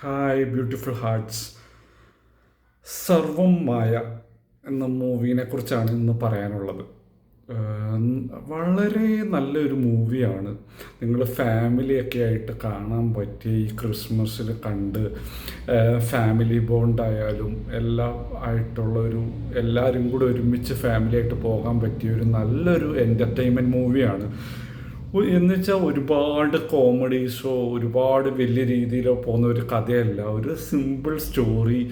Hi beautiful hearts. സർവം മായ എന്ന മൂവീനെ കുറിച്ചാണ് ഇന്ന് പറയാനുള്ളത്. വളരെ നല്ലൊരു മൂവിയാണ്. നിങ്ങൾ ഫാമിലിയൊക്കെ ആയിട്ട് കാണാൻ പറ്റിയ ഈ ക്രിസ്മസിൽ കണ്ട് ഫാമിലി ബോണ്ടായാലും എല്ലാം ആയിട്ടുള്ളൊരു എല്ലാവരും കൂടെ ഒരുമിച്ച് ഫാമിലിയായിട്ട് പോകാൻ പറ്റിയ ഒരു നല്ലൊരു എൻ്റർടൈൻമെൻറ്റ് മൂവിയാണ്. എന്നുവെച്ചാൽ ഒരുപാട് കോമഡീസോ ഒരുപാട് വലിയ രീതിയിലോ പോകുന്ന ഒരു കഥയല്ല. ഒരു സിമ്പിൾ സ്റ്റോറി.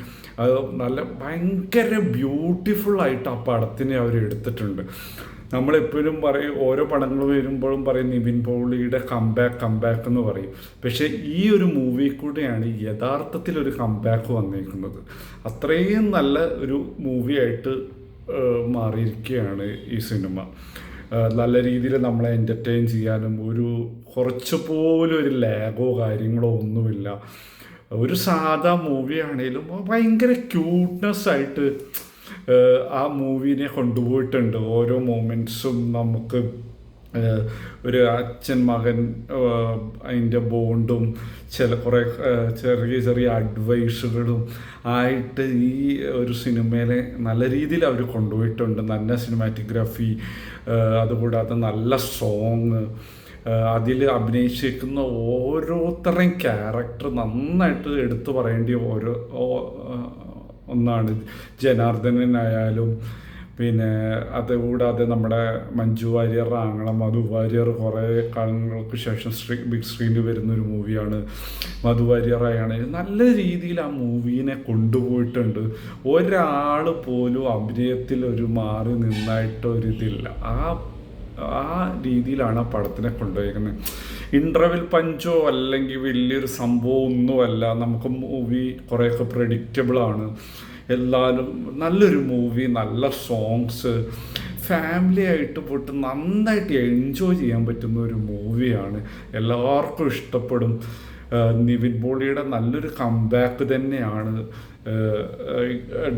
അത് നല്ല ഭയങ്കര ബ്യൂട്ടിഫുള്ളായിട്ട് ആ പടത്തിനെ അവർ എടുത്തിട്ടുണ്ട്. നമ്മളെപ്പോഴും പറയും, ഓരോ പടങ്ങൾ വരുമ്പോഴും പറയും നിവിൻ പോളിയുടെ കംബാക്ക് എന്ന് പറയും. പക്ഷേ ഈ ഒരു മൂവി കൂടെയാണ് യഥാർത്ഥത്തിലൊരു കംബാക്ക് വന്നിരിക്കുന്നത്. അത്രയും നല്ല ഒരു മൂവിയായിട്ട് മാറിയിരിക്കുകയാണ് ഈ സിനിമ. നല്ല രീതിയിൽ നമ്മളെ എൻ്റർടൈൻ ചെയ്യാനും കുറച്ച് പോലും ഒരു ലാഗോ കാര്യങ്ങളോ ഒന്നുമില്ല. ഒരു സാധാ മൂവിയാണേലും ഭയങ്കര ക്യൂട്ട്നെസ് ആയിട്ട് ആ മൂവിനെ കൊണ്ടുപോയിട്ടുണ്ട്. ഓരോ മൊമെൻറ്റ്സും നമുക്ക് ഒരു അച്ഛൻ മകൻ അതിൻ്റെ ബോണ്ടും കുറേ ചെറിയ ചെറിയ അഡ്വൈസുകളും ആയിട്ട് ഈ ഒരു സിനിമയിലെ നല്ല രീതിയിൽ അവർ കൊണ്ടുപോയിട്ടുണ്ട്. നല്ല സിനിമാറ്റോഗ്രാഫി, അതുകൂടാതെ നല്ല സോങ്, അതിൽ അഭിനയിച്ചിരിക്കുന്ന ഓരോരുത്തരുടെയും ക്യാരക്ടർ നന്നായിട്ട് എടുത്തു പറയേണ്ട ഒന്നാണ്. ജനാർദ്ദനനായാലും പിന്നെ അതുകൂടാതെ നമ്മുടെ മഞ്ജു വാര്യർ ആങ്ങള മധു വാര്യർ കുറേ കാലങ്ങൾക്ക് ശേഷം ബിഗ് സ്ക്രീനിൽ വരുന്നൊരു മൂവിയാണ്. മധു വാര്യറായാണ് നല്ല രീതിയിൽ ആ മൂവീനെ കൊണ്ടുപോയിട്ടുണ്ട്. ഒരാൾ പോലും അഭിനയത്തിൽ ഒരു മാറി നിന്നായിട്ടൊരിതില്ല. ആ രീതിയിലാണ് ആ പടത്തിനെ കൊണ്ടുപോയിരിക്കുന്നത്. ഇൻ്റർവെൽ പഞ്ചോ അല്ലെങ്കിൽ വലിയൊരു സംഭവം ഒന്നുമല്ല. നമുക്ക് മൂവി കുറേയൊക്കെ പ്രഡിക്റ്റബിളാണ്. എല്ലാവരും നല്ലൊരു മൂവി, നല്ല സോങ്സ്, ഫാമിലി ആയിട്ട് പോയിട്ട് നന്നായിട്ട് എൻജോയ് ചെയ്യാൻ പറ്റുന്ന ഒരു മൂവിയാണ്. എല്ലാവർക്കും ഇഷ്ടപ്പെടും. നിവിൻ പോളിയുടെ നല്ലൊരു കംബാക്ക് തന്നെയാണ്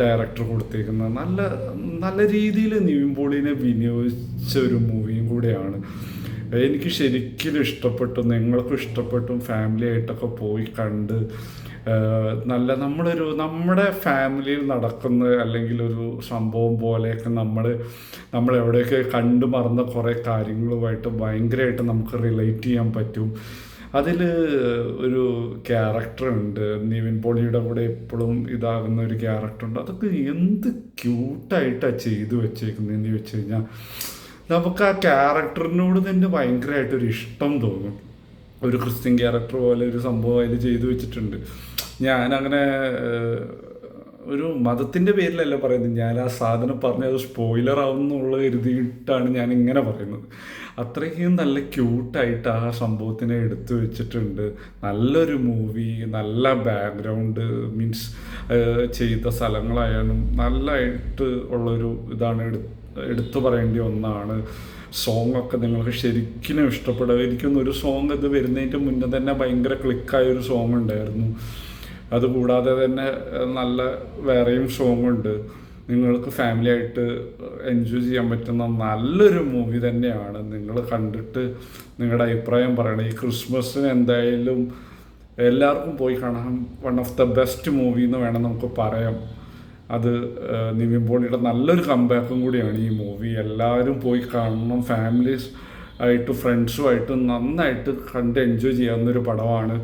ഡയറക്ടർ കൊടുത്തേക്കുന്നത്. നല്ല രീതിയിൽ നിവിൻ പോളിനെ വിനിയോഗിച്ച ഒരു മൂവിയും കൂടെയാണ്. എനിക്ക് ശരിക്കും ഇഷ്ടപ്പെട്ടു, നിങ്ങൾക്കും ഇഷ്ടപ്പെട്ടും ഫാമിലി ആയിട്ടൊക്കെ പോയി കണ്ട് നമ്മുടെ ഫാമിലിയിൽ നടക്കുന്ന അല്ലെങ്കിൽ ഒരു സംഭവം പോലെയൊക്കെ നമ്മൾ എവിടെയൊക്കെ കണ്ടു മറന്ന കുറേ കാര്യങ്ങളുമായിട്ട് ഭയങ്കരമായിട്ട് നമുക്ക് റിലേറ്റ് ചെയ്യാൻ പറ്റും. അതിൽ ഒരു ക്യാരക്ടറുണ്ട്, നിവിൻ പോളിയുടെ കൂടെ എപ്പോഴും ഇതാകുന്ന ഒരു ക്യാരക്ടറുണ്ട്. അതൊക്കെ എന്ത് ക്യൂട്ടായിട്ടാണ് ചെയ്തു വെച്ചേക്കുന്നതെന്ന് വെച്ച് കഴിഞ്ഞാൽ നമുക്ക് ആ ക്യാരക്ടറിനോട് തന്നെ ഭയങ്കരമായിട്ടൊരു ഇഷ്ടം തോന്നും. ഒരു ക്രിസ്ത്യൻ ക്യാരക്ടർ പോലെ ഒരു സംഭവം അതിൽ ചെയ്തു വെച്ചിട്ടുണ്ട്. ഞാനങ്ങനെ ഒരു മതത്തിൻ്റെ പേരിലല്ല പറയുന്നത്, ഞാൻ ആ സാധനം പറഞ്ഞത് സ്പോയിലർ ആവുമെന്നുള്ള കരുതിയിട്ടാണ് ഞാൻ ഇങ്ങനെ പറയുന്നത്. അത്രയ്ക്കും നല്ല ക്യൂട്ടായിട്ട് ആ സംഭവത്തിനെ എടുത്തു വെച്ചിട്ടുണ്ട്. നല്ലൊരു മൂവി, നല്ല ബാക്ക്ഗ്രൗണ്ട്, മീൻസ് ചെയ്ത സ്ഥലങ്ങളായാലും നല്ലതായിട്ട് ഉള്ളൊരു ഇതാണ് എടുത്തു പറയേണ്ട ഒന്നാണ്. സോങ്ങൊക്കെ നിങ്ങൾക്ക് ശരിക്കും ഇഷ്ടപ്പെടുക. എനിക്കൊന്നൊരു സോങ് ഇത് വരുന്നതിൻ്റെ മുന്നേ തന്നെ ഭയങ്കര ക്ലിക്കായൊരു സോങ് ഉണ്ടായിരുന്നു. അതുകൂടാതെ തന്നെ നല്ല വേറെയും സോങ്ങുണ്ട്. നിങ്ങൾക്ക് ഫാമിലി ആയിട്ട് എൻജോയ് ചെയ്യാൻ പറ്റുന്ന നല്ലൊരു മൂവി തന്നെയാണ്. നിങ്ങൾ കണ്ടിട്ട് നിങ്ങളുടെ അഭിപ്രായം പറയണം. ഈ ക്രിസ്മസിന് എന്തായാലും എല്ലാവർക്കും പോയി കാണാം. One of the best movie എന്ന് വേണം നമുക്ക് പറയാം. അത് നിവിൻ പോളിയുടെ നല്ലൊരു കംബാക്കും കൂടിയാണ് ഈ മൂവി. എല്ലാവരും പോയി കാണണം. ഫാമിലീസ് ആയിട്ട് ഫ്രണ്ട്സുമായിട്ട് നന്നായിട്ട് കണ്ട് എൻജോയ് ചെയ്യാവുന്നൊരു പടമാണ്.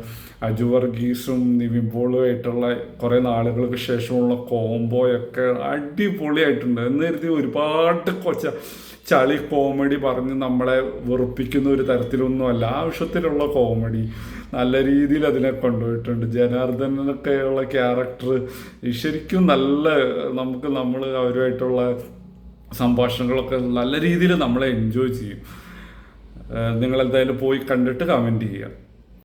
അജു വർഗീസും നിവിൻ പോളുമായിട്ടുള്ള കുറേ നാളുകൾക്ക് ശേഷമുള്ള കോംബോയൊക്കെ അടിപൊളിയായിട്ടുണ്ട്. എന്ന് കരുതി ഒരുപാട് ചളി കോമഡി പറഞ്ഞ് നമ്മളെ വെറുപ്പിക്കുന്ന ഒരു തരത്തിലൊന്നുമല്ല. ആവശ്യത്തിലുള്ള കോമഡി നല്ല രീതിയിൽ അതിനെ കൊണ്ടുപോയിട്ടുണ്ട്. ജനാർദ്ദനൊക്കെയുള്ള ക്യാരക്ടർ ശരിക്കും നമ്മൾ അവരുമായിട്ടുള്ള സംഭാഷണങ്ങളൊക്കെ നല്ല രീതിയിൽ നമ്മളെ എൻജോയ് ചെയ്യും. നിങ്ങളെന്തായാലും പോയി കണ്ടിട്ട് കമൻറ്റ് ചെയ്യുക.